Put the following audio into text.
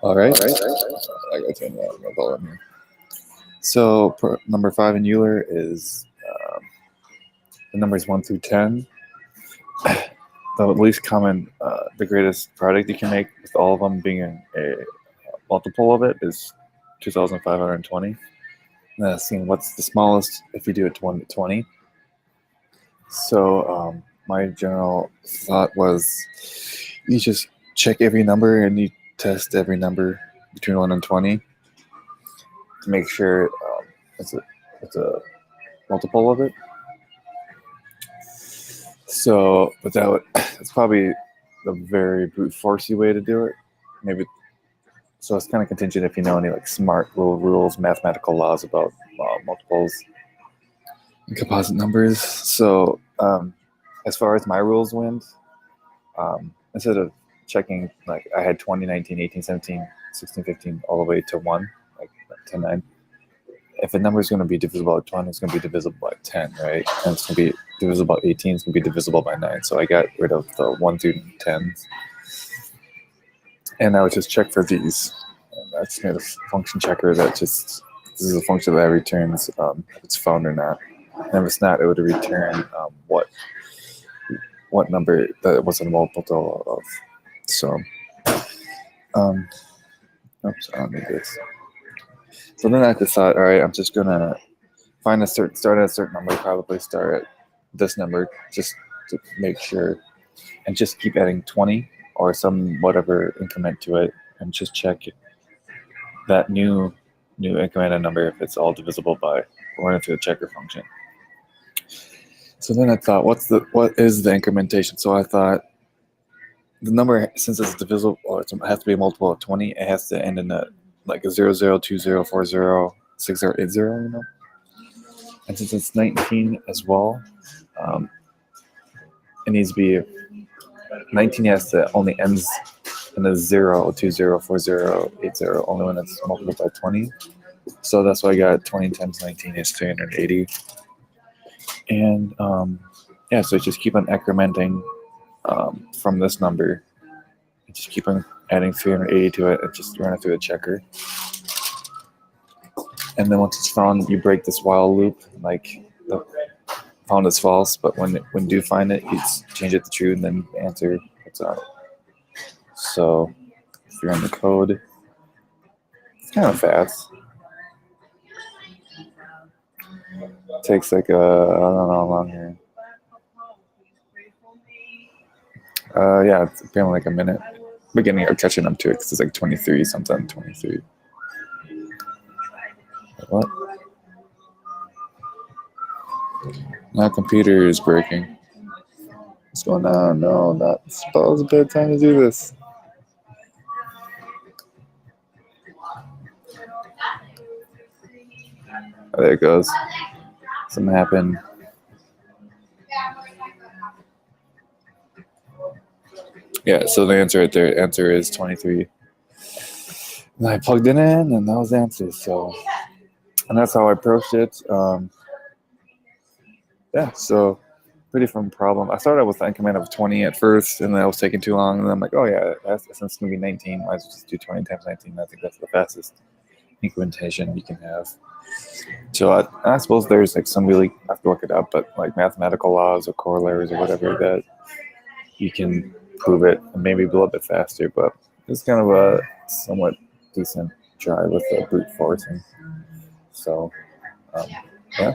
All right. I got to turn that volume here. So number 5 in Euler is the numbers 1 through 10. The least common, the greatest product you can make with all of them being a multiple of it is 2,520. And seeing what's the smallest if you do it to 1 to 20. So my general thought was you just check every number and you test every number between 1 and 20 to make sure it's a multiple of it. So, but that's probably the very brute forcey way to do it. Maybe so. It's kind of contingent if you know any like smart little rules, mathematical laws about multiples and composite numbers. So, as far as my rules went, instead of checking like I had 20, 19, 18, 17, 16, 15, all the way to 1, like 10, 9. If a number is going to be divisible by 20, it's going to be divisible by 10, right? And it's going to be divisible by 18, it's going to be divisible by 9. So I got rid of the 1 through 10s. And I would just check for these. And I just made a function checker that this is a function that returns if it's found or not. And if it's not, it would return what number that was a multiple of. So, oops, I don't need this. So then I decided, all right, I'm just gonna start at a certain number, probably start at this number, just to make sure, and just keep adding 20 or some whatever increment to it, and just check that new incremented number if it's all divisible by running through the checker function. So then I thought, what is the incrementation? So I thought the number, since it's divisible, or it has to be a multiple of 20, it has to end in like a 00, 20, 40, 60, 80, you know? And since it's 19 as well, it needs to be 19 only ends in a 0, 20, 40, 80, only when it's multiplied by 20. So that's why I got 20 times 19 is 380. And yeah, so just keep on incrementing from this number. And just keep on adding 380 to it and just run it through the checker. And then once it's found, you break this while loop, like the found is false, but when you do find it, you change it to true, and then the answer puts out. So if you're in the code, it's kind of fast. It takes like I don't know how long here. Yeah, it's apparently like a minute. Beginning or catching up to it because it's like 23 something, 23. What? My computer is breaking. What's going on? No, not suppose a bad time to do this. Oh, there it goes. Something happened. Yeah, so the answer right there, answer is 23. And I plugged it in, and that was the answer. So, and that's how I approached it. Yeah, so pretty fun problem. I started with the increment of 20 at first, and that was taking too long. And then I'm like, oh yeah, since it's gonna be 19, might as well just do 20 times 19. I think that's the fastest incrementation you can have. So I suppose there's like some really, I have to look it up, but like mathematical laws or corollaries or whatever that you can prove it and maybe a little bit faster. But it's kind of a somewhat decent try with the brute forcing. So yeah.